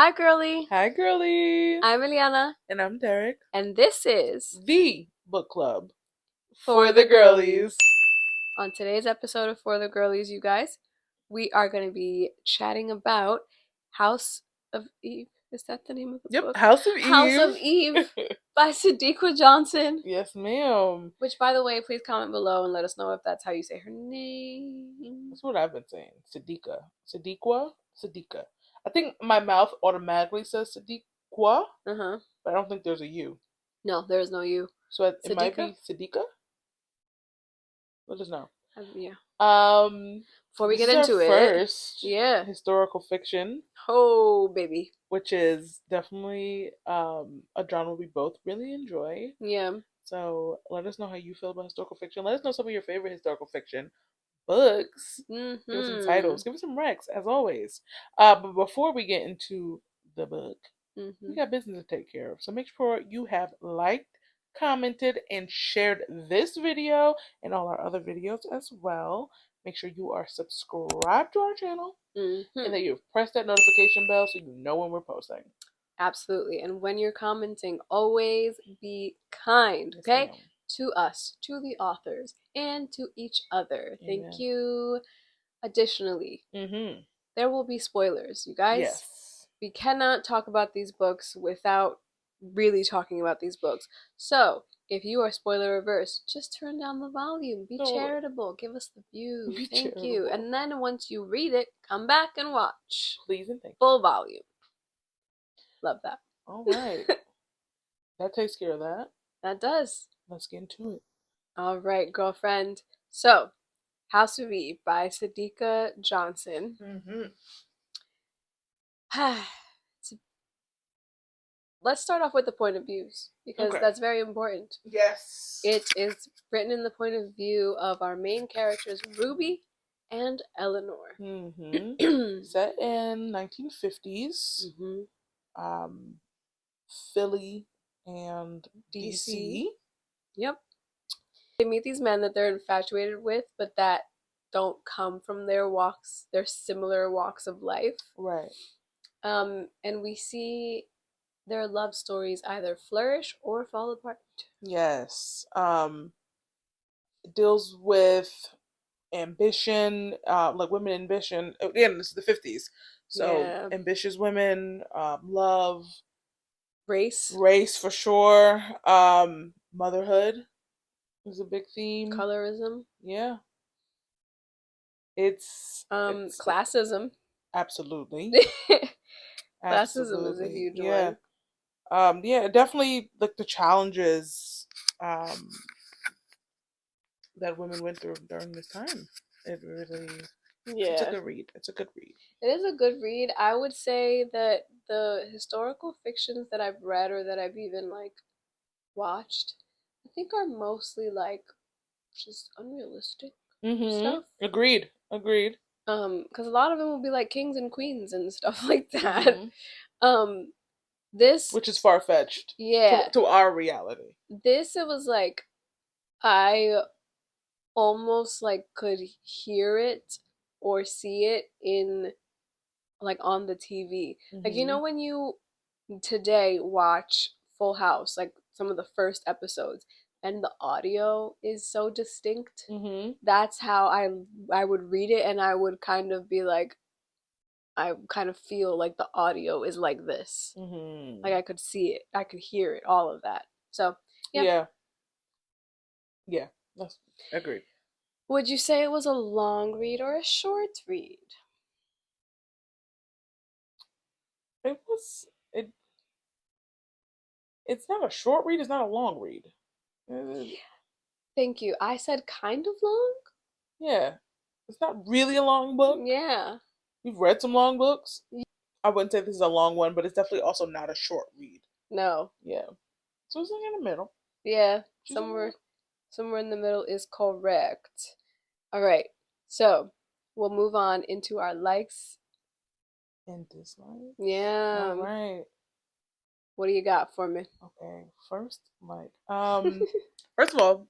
Hi, girly. Hi, girly. I'm Eliana, And I'm Derek. and this is The book club For the Girlies. On today's episode of For the Girlies, you guys, we are going to be chatting about House of Eve. Is that the name of the book? House of Eve. House of Eve by Sadeqa Johnson. Yes, ma'am. Which, by the way, please comment below and let us know if that's how you say her name. That's what I've been saying. Sadeqa. Sadeqa. I think my mouth automatically says Sadeqa, but I don't think there's a U. No, there is no U. So it might be Sadeqa? Let us know. Yeah. Before we get into it, first historical fiction. Oh, baby. Which is definitely a genre we both really enjoy. Yeah. So let us know how you feel about historical fiction. Let us know some of your favorite historical fiction books. Give us some titles. Give us some recs, as always. But before we get into the book, we got business to take care of. So make sure you have liked, commented, and shared this video and all our other videos as well. Make sure you are subscribed to our channel and that you've pressed that notification bell so you know when we're posting. Absolutely. And when you're commenting, always be kind, okay? Yes, to us, to the authors, and to each other. Amen. Thank you. Additionally, there will be spoilers, you guys. Yes. We cannot talk about these books without really talking about these books. So, if you are spoiler averse, just turn down the volume. Be charitable. Give us the view. Thank you. And then once you read it, come back and watch. Please and thank you. Full volume. Love that. All right. That takes care of that. That does. Let's get into it. All right, girlfriend. So, House of Eve by Sadeqa Johnson. Let's start off with the point of views, because that's very important. Yes. It is written in the point of view of our main characters, Ruby and Eleanor. Set in 1950s. Philly and DC. Yep. They meet these men that they're infatuated with, but that don't come from their similar walks of life. Right. And we see their love stories either flourish or fall apart. Yes. It deals with ambition, like women ambition. Again, this is the 50s. So ambitious women, love, race for sure. Motherhood is a big theme. Colorism. Yeah. It's classism. Absolutely. Classism is a huge one. Yeah, definitely like the challenges that women went through during this time. It really It's a good read. It's a good read. It is a good read. I would say that the historical fictions that I've read or that I've even like watched, I think are mostly like just unrealistic stuff. Agreed. Because a lot of them will be like kings and queens and stuff like that. This, which is far fetched. Yeah. To our reality. This, it was like I almost like could hear it or see it in like on the TV. Like, you know, when you today watch Full House, like some of the first episodes, and the audio is so distinct. That's how I would read it, and I would kind of be like, I kind of feel like the audio is like this. Like I could see it, I could hear it, all of that. So yeah, that's agreed. Would you say it was a long read or a short read? It's not a short read, it's not a long read. Thank you. I said kind of long? Yeah. It's not really a long book. Yeah. You've read some long books? I wouldn't say this is a long one, but it's definitely also not a short read. No. Yeah. So it's like in the middle. Yeah. Somewhere in the middle is correct. All right. So we'll move on into our likes and dislikes. Yeah. All right. What do you got for me? Okay. First, first of all,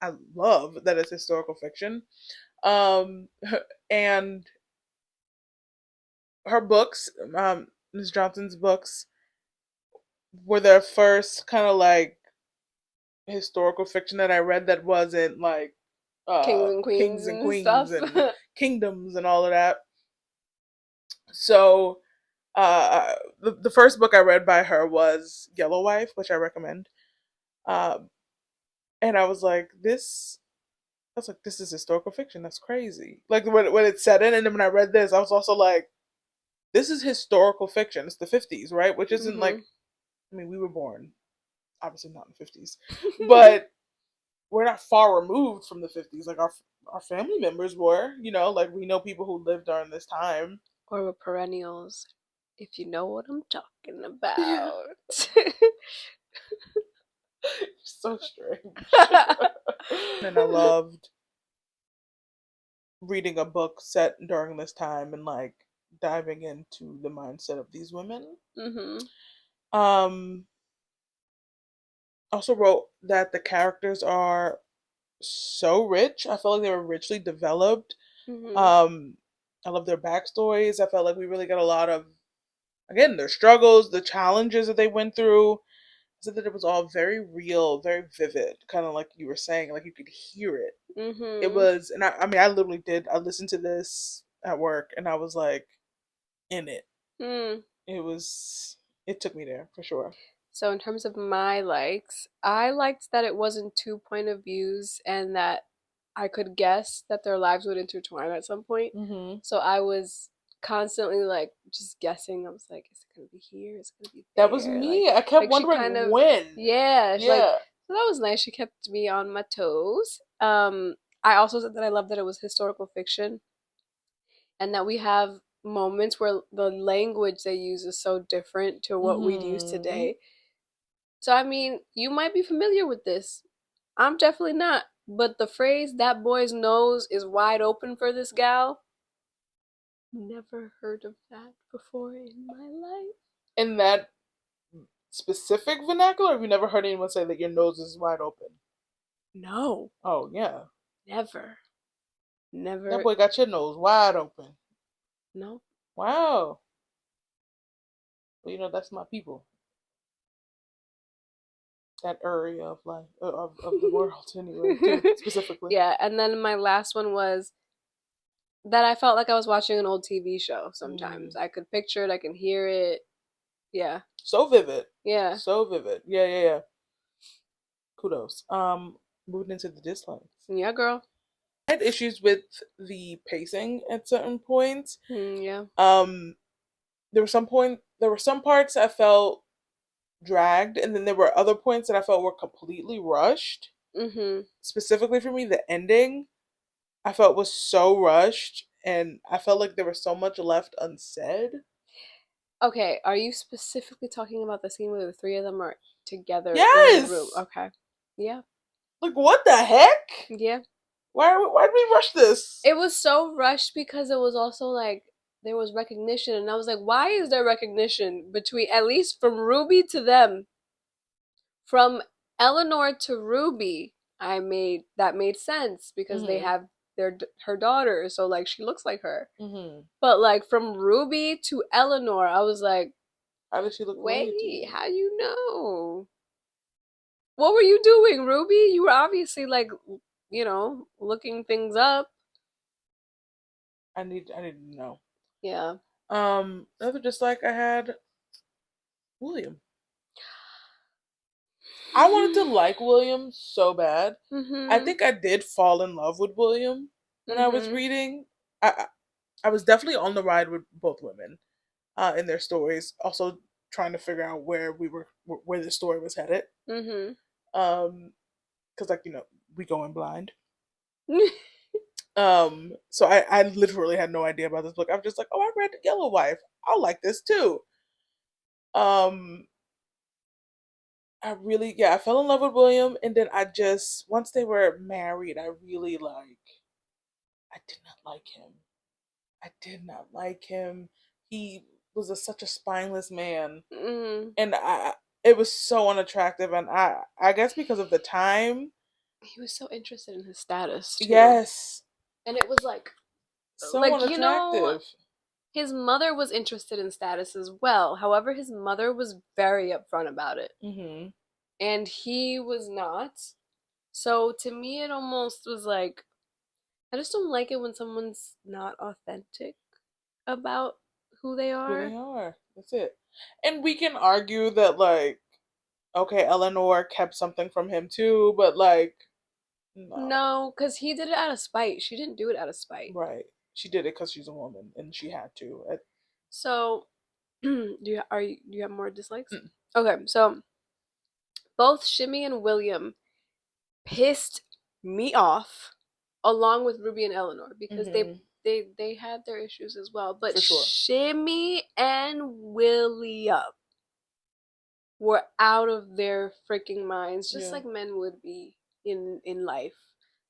I love that it's historical fiction. And her books, Ms. Johnson's books were the first kind of like historical fiction that I read that wasn't like Kings kings and and queens stuff. and kingdoms and all of that. So the first book I read by her was Yellow Wife, which I recommend. Um, and I was like, I was like, this is historical fiction. That's crazy. Like when it set in, and then when I read this, I was also like, this is historical fiction. It's the 50s, right? Which isn't like, I mean, we were born obviously not in the 50s, but we're not far removed from the 50s. Like our family members were, like we know people who lived during this time. Or with perennials, if you know what I'm talking Yeah. about. So strange. And I loved reading a book set during this time and like diving into the mindset of these women. Um also wrote that the characters are so rich. I felt like they were richly developed. Um I love their backstories. I felt like we really got a lot of, again, their struggles, the challenges that they went through. I said that it was all very real, very vivid, kind of like you were saying, like you could hear it. It was, and I mean, I literally did. I listened to this at work, and I was like in it. It was. It took me there for sure. So in terms of my likes, I liked that it wasn't two point of views and that I could guess that their lives would intertwine at some point. So I was constantly like just guessing. I was like, is it gonna be here? Is it gonna be That was there? me. I kept She wondering kind of, when. yeah, like Yeah. so that was nice. She kept me on my toes. I also said that I love that it was historical fiction and that we have moments where the language they use is so different to what we'd use Mm-hmm. today. So, I mean, you might be familiar with this. I'm definitely not. But the phrase, that boy's nose is wide open for this gal, never heard of that before in my life. In that specific vernacular, have you never heard anyone say that your nose is wide open? No, Oh yeah. never. That Never. boy got your nose wide open. No. Wow. Well, that's my people. That area of life of the world anyway, too, specifically. Yeah, and then my last one was that I felt like I was watching an old TV show Mm. sometimes. I could picture it, I can hear it. Yeah. So vivid. Yeah. So vivid. Yeah, yeah, yeah. Kudos. Moving into the dislikes. Yeah, girl. I had issues with the pacing at certain points. Yeah. Um, there were some parts I felt dragged, and then there were other points that I felt were completely rushed. Specifically for me, the ending I felt was so rushed, and I felt like there was so much left unsaid. Okay, are you specifically talking about the scene where the three of them are together in the room? Yes. Okay. Yeah. Like what the heck? Yeah. Why did we rush this? It was so rushed because it was also like there was recognition and I was like, why is there recognition between at least from Ruby to them? From Eleanor to Ruby, made sense because they Mhm. have her daughter, so like she looks like her. Mhm. But like from Ruby to Eleanor, I was like, How did she look familiar to wait, you? how you know? What were you doing, Ruby? You were obviously like, looking things up. I need to know. Yeah. Another dislike I had, William. I wanted to like William so bad. I Mhm. think I did fall in love with William when I was Mhm. reading. I was definitely on the ride with both women, in their stories. Also trying to figure out where the story was headed. Mhm. Because like we go in blind. So I literally had no idea about this book. I'm just like, oh, I read Yellow Wife. I'll like this too. Um, I fell in love with William, and then once they were married, I really I did not like him. I did not like him. He was such a spineless man, Mhm. and it was so unattractive, and I guess because of the time. He was so interested in his status too. Yes, And it was so like, unattractive. his mother was interested in status as well. However, his mother was very upfront about it. Mm-hmm. And he was not. So to me, it almost was like, I just don't like it when someone's not authentic about who they are. Who they are. That's it. And we can argue that, like, okay, Eleanor kept something from him too, but like, no, because he did it out of spite. She didn't do it out of spite. Right. She did it because she's a woman and she had to. So, do you have more dislikes? Okay, so both Shimmy and William pissed me off, along with Ruby and Eleanor, because they had their issues as well. But sure. Shimmy and William were out of their freaking minds, just like men would be in life.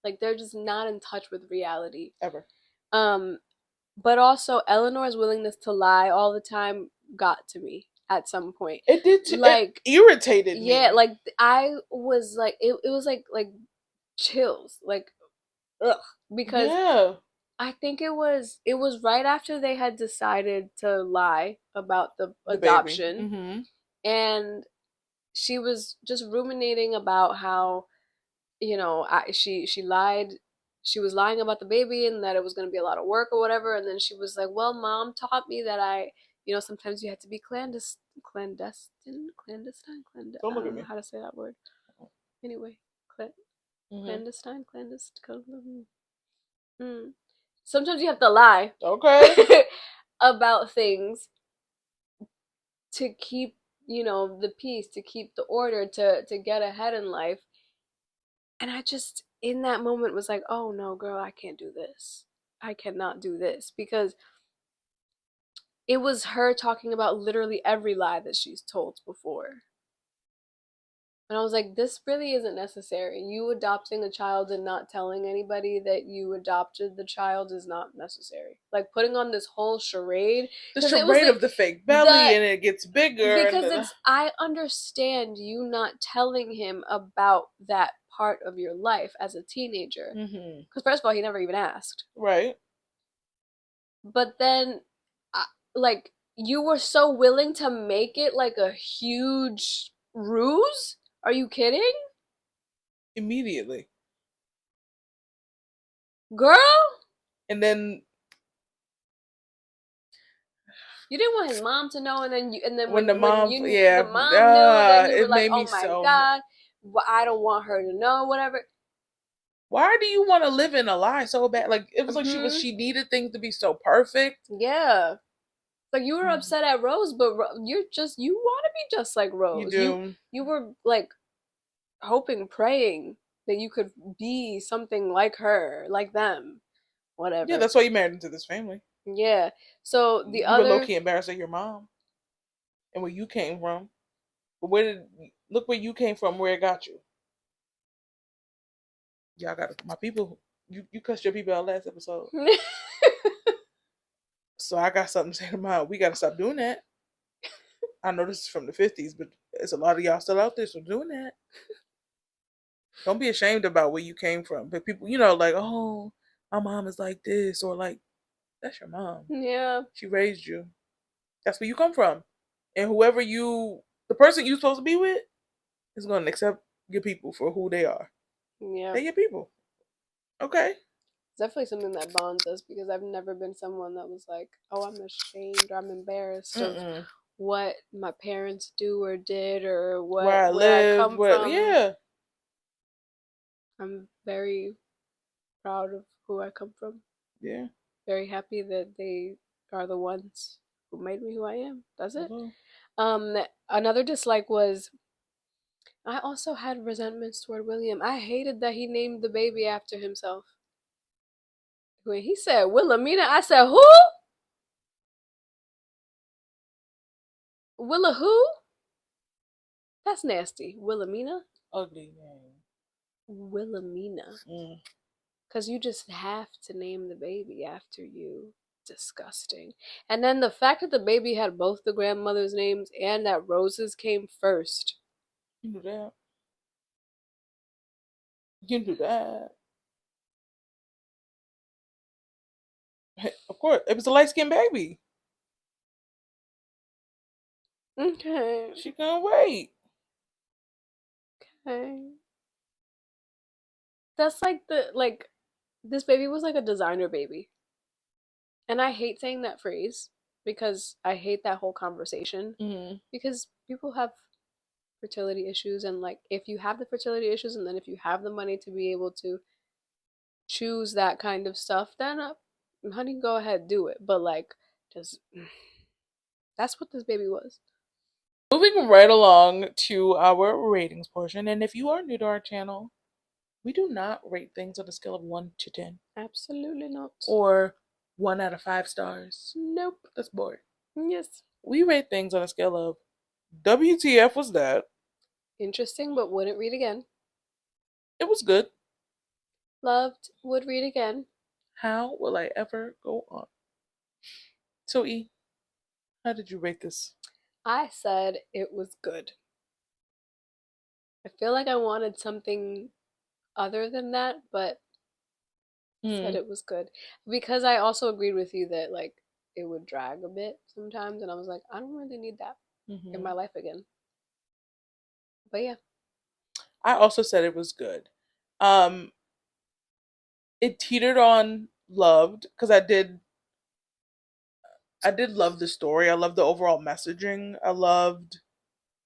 Like, they're just not in touch with reality ever. But also Eleanor's willingness to lie all the time got to me at some point. It did too. Like, it irritated me. Yeah, like I was like, it was like chills, like, ugh, because I think it was right after they had decided to lie about the adoption, and she was just ruminating about how, you know, she lied. She was lying about the baby and that it was going to be a lot of work or whatever. And then she was like, well, mom taught me that sometimes you have to be clandestine. Don't look at me. I don't know how to say that word. Anyway, clandestine. Sometimes you have to lie. Okay. About things to keep, the peace, to keep the order, to get ahead in life. And I just, in that moment, was like, oh no, girl, I can't do this. I cannot do this. Because it was her talking about literally every lie that she's told before. And I was like, this really isn't necessary. You adopting a child and not telling anybody that you adopted the child is not necessary. Like, putting on this whole charade. The charade of the fake belly and it gets bigger. Because I understand you not telling him about that part of your life as a teenager. Because first of all, he never even asked. Right. But then, like, you were so willing to make it like a huge ruse? Are you kidding? Immediately. Girl? And then you didn't want his mom to know, and then when the mom knew, then you were like, oh my god, I don't want her to know, whatever. Why do you want to live in a lie so bad? Like, it was like she needed things to be so perfect. Yeah. Like, you were upset at Rose, but you want to be just like Rose. You do. You were like hoping, praying that you could be something like her, like them, whatever. Yeah, that's why you married into this family. Yeah. So you were low-key embarrassed at your mom and where you came from. But look where you came from, where it got you. Y'all got my people. You cussed your people out last episode. So I got something to say to mine. We got to stop doing that. I know this is from the 50s, but there's a lot of y'all still out there still doing that. Don't be ashamed about where you came from. But people, like, oh, my mom is like this, or like, that's your mom. Yeah. She raised you. That's where you come from. And the person you're supposed to be with is going to accept your people for who they are. Yeah. They're your people. Okay. It's definitely something that bonds us, because I've never been someone that was like, oh, I'm ashamed or I'm embarrassed of what my parents do or did or where I come from. Yeah. I'm very proud of who I come from. Yeah. Very happy that they are the ones who made me who I am. That's it. Another dislike was, I also had resentments toward William. I hated that he named the baby after himself. When he said Wilhelmina, I said, who? Willa who? That's nasty. Wilhelmina? Ugly name. Wilhelmina. Because you just have to name the baby after you. Disgusting. And then the fact that the baby had both the grandmother's names and that Rose's came first. You knew that. You knew that. Of course. It was a light-skinned baby. Okay. She gonna wait. Okay. That's like this baby was like a designer baby. And I hate saying that phrase because I hate that whole conversation Mm-hmm. because people have fertility issues, and like if you have the fertility issues and then if you have the money to be able to choose that kind of stuff, then honey, go ahead, do it. But like, just that's what this baby was. Moving right along to our ratings portion, and if you are new to our channel, we do not rate things on a scale of 1 to 10. Absolutely not. Or 1 out of 5 stars. Nope. That's boring. Yes. We rate things on a scale of WTF was that? Interesting, but wouldn't read again. It was good. Loved, would read again. How will I ever go on? So, E, how did you rate this? I said it was good. I feel like I wanted something other than that, but said it was good. Because I also agreed with you that like it would drag a bit sometimes, and I was like, I don't really need that in my life again. But yeah. I also said it was good. Um, it teetered on loved because I did love the story. I loved the overall messaging. I loved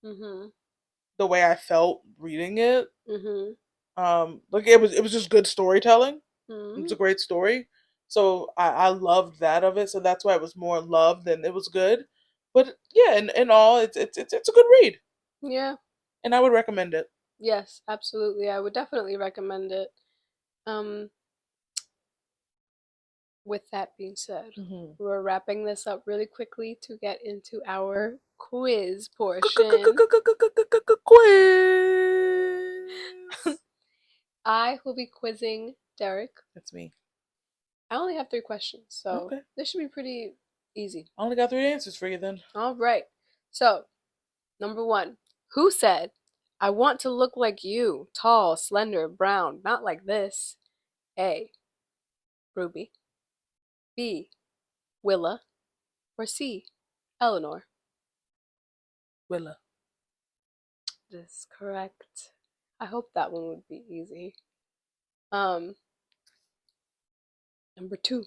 the way I felt reading it. Like it was just good storytelling. It's a great story. So I loved that of it. So that's why it was more love than it was good. But yeah, in all, it's a good read. Yeah. And I would recommend it. Yes, absolutely. I would definitely recommend it. Um, with that being said, we're wrapping this up really quickly to get into our quiz portion. Quiz. I will be quizzing Derek. That's me. I only have 3 questions, so Okay. this should be pretty easy. I only got 3 answers for you then. All right. So, number 1. Who said, I want to look like you, tall, slender, brown, not like this? A. Ruby. B. Willa. Or C. Eleanor. Willa. This is correct. I hope that one would be easy. Number 2.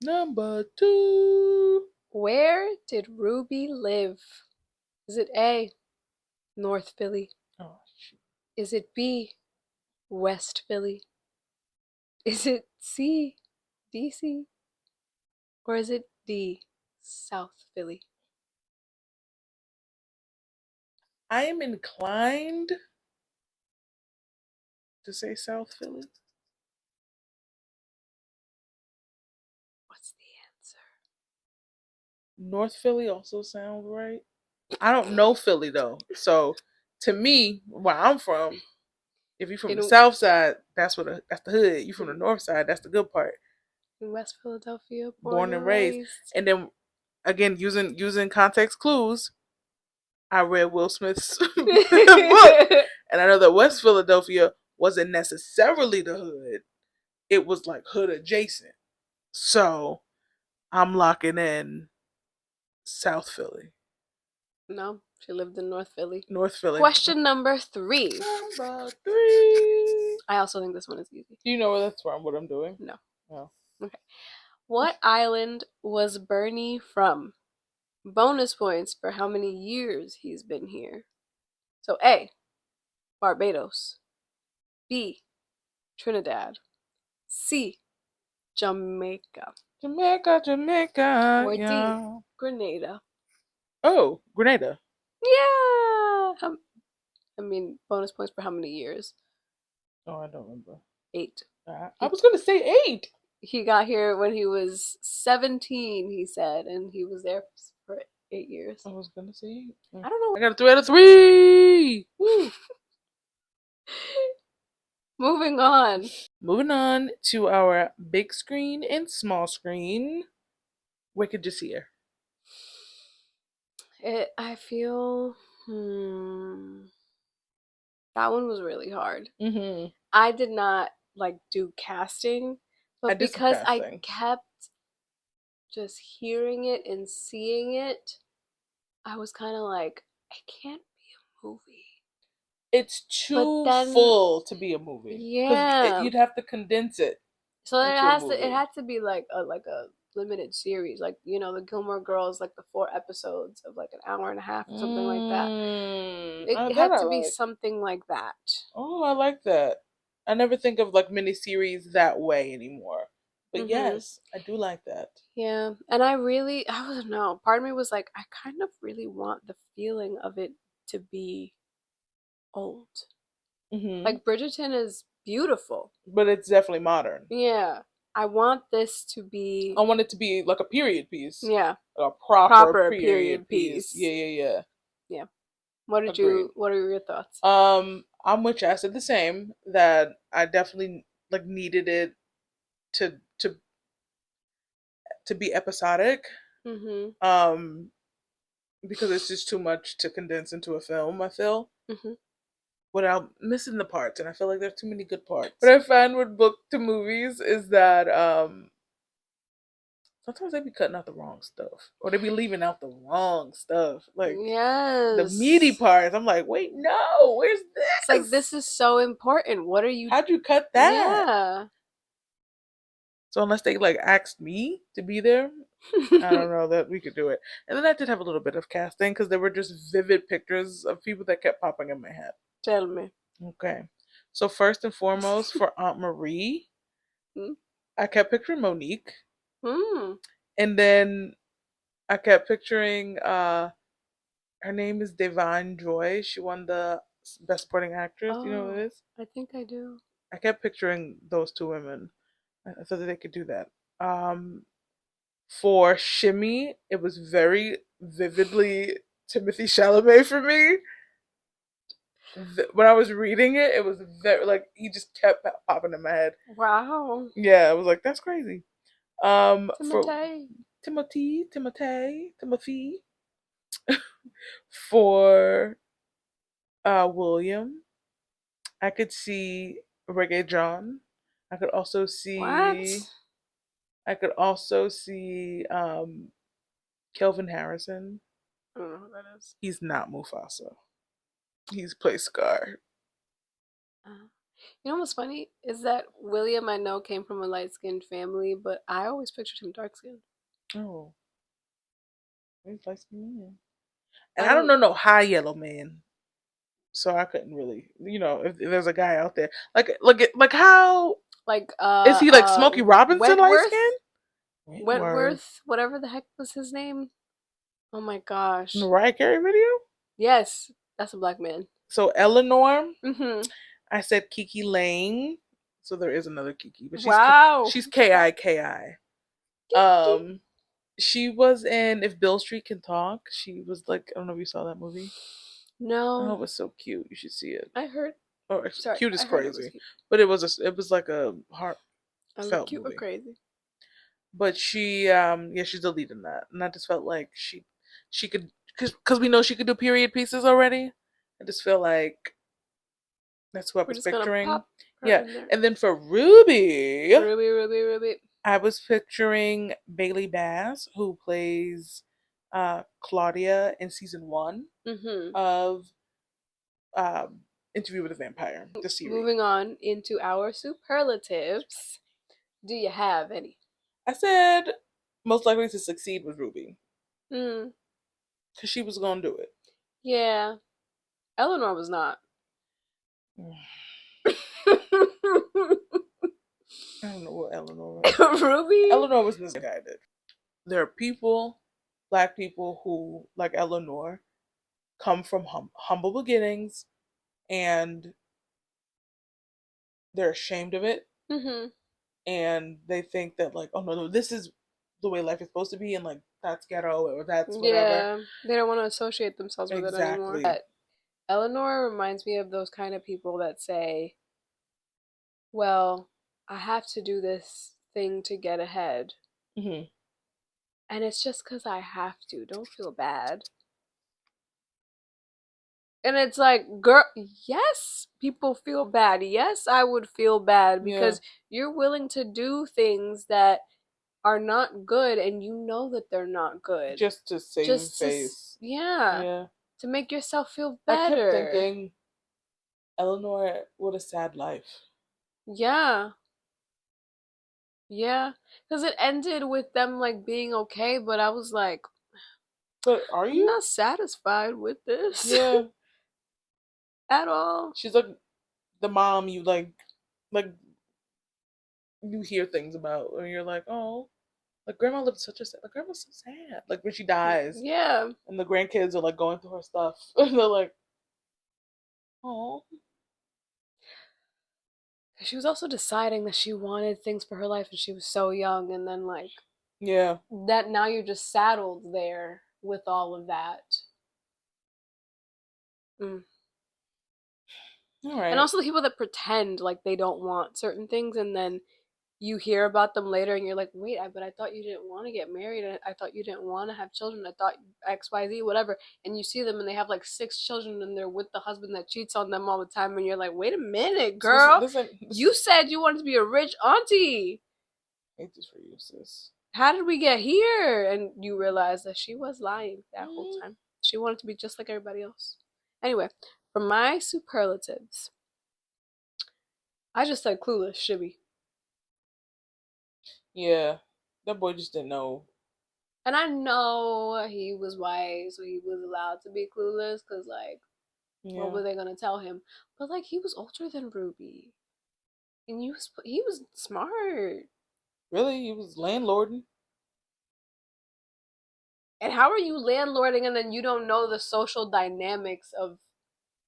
Number 2. Where did Ruby live? Is it A. North Philly? Oh, shoot. Is it B. West Philly? Is it C. DC? Or is it D. South Philly? I am inclined to say South Philly. What's the answer? North Philly also sounds right. I don't know Philly though. So to me, where I'm from, if you're from the south side, that's the hood. You from the north side, that's the good part. In West Philadelphia, Born and raised. And then again, using context clues, I read Will Smith's book, and I know that West Philadelphia wasn't necessarily the hood. It was like hood adjacent. So I'm locking in South Philly. No, she lived in North Philly. North Philly. Question number 3. Number 3. I also think this one is easy. Do you know where that's from? What I'm doing? No. No. Okay. What island was Bernie from? Bonus points for how many years he's been here. So A. Barbados. B. Trinidad. C. Jamaica. Jamaica. Or Yeah. D. Grenada. Oh, Grenada. Yeah. I mean, bonus points for how many years? Oh, I don't remember. 8. I was going to say 8. He got here when he was 17, he said, and he was there for 8 years. I was going to say 8. I don't know. I got a 3 out of 3. Woo. Moving on. Moving on to our big screen and small screen. Where could you see her? I feel that one was really hard. I did not like do casting, but because I kept just hearing it and seeing it, I was kind of like, it can't be a movie. It's But too then, full to be a movie because yeah. you'd have to condense it So it into a has to. It movie. had to be like a limited series, like the Gilmore Girls, like the 4 episodes of like an hour and a half or something like that. It That had I to be like. something like that. Oh, I like that. I never think of like miniseries that way anymore. But Mhm. yes, I do like that. Yeah, and I don't know. Part of me was like, I kind of really want the feeling of it to be old. Hmm. Like Bridgerton is beautiful. But it's definitely modern. Yeah, I want this to I be, want it to be like a period piece, yeah, a proper proper period period piece. Yeah, piece. yeah, Yeah. yeah. Agreed. What are your thoughts? I'm with you. I said the same. That I definitely like needed it to to to be episodic. Mhm. Um, because it's just too much to condense into a film. I feel Mhm. without missing the parts, and I feel like there's too many good parts. What I find with book to movies is that sometimes they be cutting out the wrong stuff, or they be leaving out the wrong stuff, like the meaty Yes. parts. I'm like, wait, no, where's It's like this this? is so important. What are you? How'd you cut that? Yeah. So unless they like asked me to be there, I don't know that we could do it. And then I did have a little bit of casting because there were just vivid pictures of people that kept popping in my head. Tell me. Okay. So first and foremost, for Aunt Marie, Hmm? I kept picturing Monique. Hmm. And then I kept picturing her name is Devine Joy. She won the best supporting actress. You know who it Oh, is? I think I do. I kept picturing those two women. I thought that they could do that. For Shimmy, it was very vividly Timothy Chalamet for me. When I was reading it, it was very like he just kept popping in my head. Wow. Yeah, I was like, that's crazy. For Timotei. Timothy, for William, I could see Reggae John. I could also What? see I could also see Kelvin Harrison. I don't know who that is. He's not Mufasa. He's played Scar. You know what's funny is that William I know came from a light skinned family, but I always pictured him dark skinned. Oh, he's light skinned man. I And I don't don't know no high yellow man, so I couldn't really, if there's a guy out there, like how like is he like Smokey Robinson light skin? Wentworth, Wentworth. whatever the heck was his name. Oh my gosh. Mariah Carey video. Yes, that's a black man. So Eleanor, Mm-hmm. I said Kiki Lane. So there is another Kiki, but Wow. she's Kiki. Kiki. Um, she was in If Bill Street Can Talk. She was like, I don't know if you saw that movie. Oh, it No, was so cute. You should see it. I heard. Oh, Sorry, cute is I heard it was crazy, cute. but it was like a I was heartfelt cute or movie. crazy. But she, yeah, she's the lead in that, and I just felt like she could, because we know she could do period pieces already. I just feel like that's who I We're was just gonna picturing. pop her Yeah, in there. and then for Ruby, Ruby, Ruby, Ruby. I was picturing Bailey Bass, who plays Claudia in season 1 Mm-hmm. of um, Interview with a Vampire, the series. Moving on into our superlatives. Do you have any? I said most likely to succeed was Ruby Hmm. because she was gonna do it. Yeah. Eleanor was not. I don't know what Eleanor was. Ruby? Eleanor was misguided. There are people, black people, who, like Eleanor, come from humble beginnings and they're ashamed of it. Mm-hmm. And they think that, like, oh no, this is the way life is supposed to be, and like that's ghetto or that's whatever. Yeah. They don't want to associate themselves with it anymore. Exactly. But Eleanor reminds me of those kind of people that say, well, I have to do this thing to get ahead. Hmm. And it's just because I have to. Don't feel bad. And it's like, girl, yes, people feel bad. Yes, I would feel bad Yeah. because you're willing to do things that are not good and you know that they're not good. Just to save Just to, face. yeah. Yeah. to make yourself feel I kept better. thinking, Eleanor, what a sad life. Yeah. Yeah. Because it ended with them like being okay, but I was like, But are I'm you? not satisfied with this Yeah. at all. She's like the mom you like you hear things about, and you're like, oh, like grandma lived such a sad. Like grandma's so sad. Like when she dies, Yeah. and the grandkids are like going through her stuff, and they're like, oh, She was also deciding that she wanted things for her life and she was so young, and then like yeah. that now you're just saddled there with all of that. Mm. All And right. also the people that pretend like they don't want certain things, and then you hear about them later and you're like, wait, but I thought you didn't want to get married. I thought you didn't want to have children. I thought XYZ, whatever. And you see them and they have like 6 children and they're with the husband that cheats on them all the time. And you're like, wait a minute, So listen, girl. listen, You listen. said you wanted to be a rich auntie. I hate this for you, sis. How did we get here? And you realize that she was lying that whole Mm. time. She wanted to be just like everybody else. Anyway, for my superlatives, I just said clueless, shibby. Yeah, that boy just didn't know. And I know he was white, so he was allowed to be clueless, because, like, what Yeah. were they going to tell him? But, like, he was older than Ruby. And he was smart. Really, he was landlording. And how are you landlording and then you don't know the social dynamics of.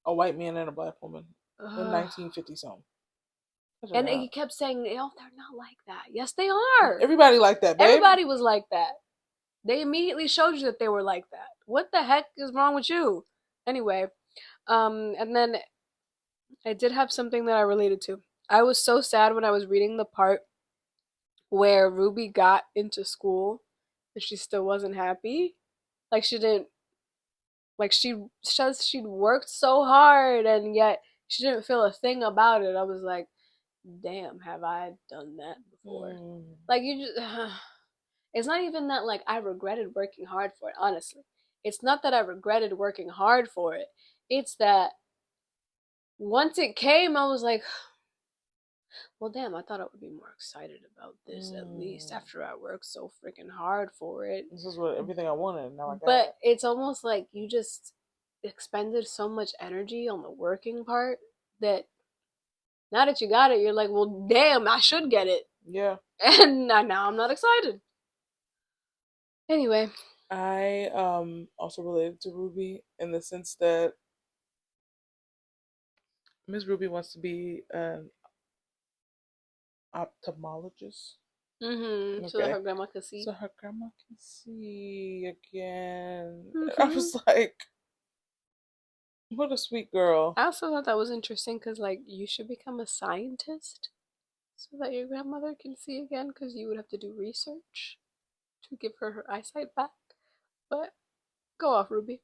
A white man and a black woman in Ugh. 1950 something. And he kept saying, oh, they're not like that. Yes, they are. Everybody like that, babe. Everybody was like that. They immediately showed you that they were like that. What the heck is wrong with you? Anyway, and then I did have something that I related to. I was so sad when I was reading the part where Ruby got into school and she still wasn't happy. Like she didn't like she says she'd worked so hard and yet she didn't feel a thing about it. I was like, damn, have I done that before? Like you just it's not even that like I regretted working hard for it, honestly. It's not that I regretted working hard for it. It's that once it came, I was like, well, damn, I thought I would be more excited about this at least after I worked so freaking hard for it. This is what everything I wanted. Now I got But it. it's almost like you just expended so much energy on the working part that now that you got it, you're like, well, damn, I should get it. Yeah. And now I'm not excited. Anyway. I also related to Ruby in the sense that Miss Ruby wants to be an ophthalmologist. Mm-hmm. So that Okay. her grandma could see. So her grandma can see again. Mm-hmm. I was like, what a sweet girl. I also thought that was interesting because, like, you should become a scientist so that your grandmother can see again, because you would have to do research to give her eyesight back. But go off, Ruby.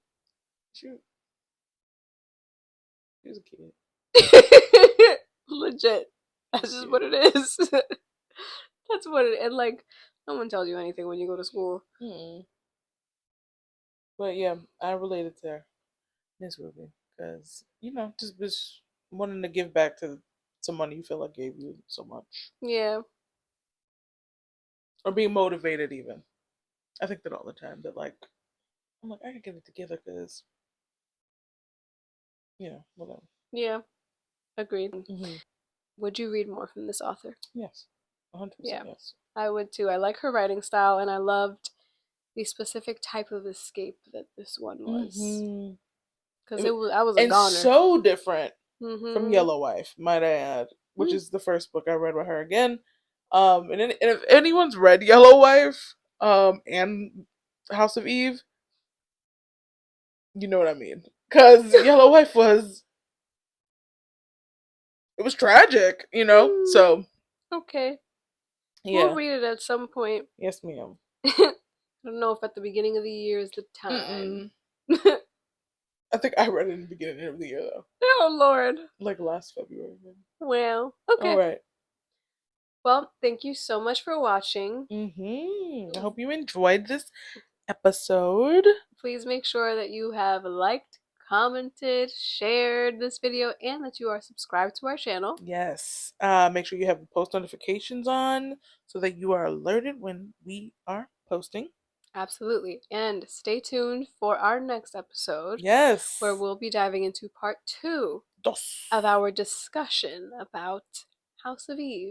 Shoot. She was a kid. Legit. That's just what it is. That's what it is. And, like, no one tells you anything when you go to school. Mm-mm. But yeah, I related to Miss Ruby because just wanting to give back to someone you feel like gave you so much, Yeah. or being motivated. Even I think that all the time. That like I'm like I can get it together because whatever. Yeah. Agreed. Mm-hmm. Would you read more from this author? Yes, 100% Yeah. yes. I would too. I like her writing style, and I loved the specific type of escape that this one was. Because I was a And goner. so different from Mm-hmm. Yellow Wife, might I add, which is the first book I read with her again. And if anyone's read Yellow Wife, and House of Eve, you know what I mean. Because Yellow Wife was tragic, So Okay. yeah. We'll read it at some point. Yes, ma'am. I don't know if at the beginning of the year is the time. I think I read it in the beginning of the year though. Oh Lord. Like last February. Maybe. Well, okay. All right. Well, thank you so much for watching. I hope you enjoyed this episode. Please make sure that you have liked, commented, shared this video, and that you are subscribed to our channel. Yes. Make sure you have the post notifications on so that you are alerted when we are posting. Absolutely. And stay tuned for our next episode. Yes. Where we'll be diving into part 2 of our discussion about House of Eve.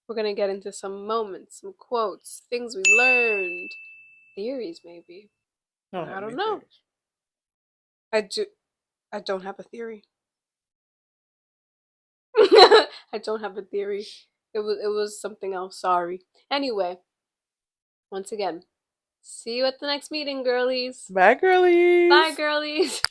We're going to get into some moments, some quotes, things we learned, theories maybe. I don't know. I don't have a theory. I don't have a theory. It was something else, sorry. Anyway, once again, see you at the next meeting, girlies. Bye, girlies. Bye, girlies.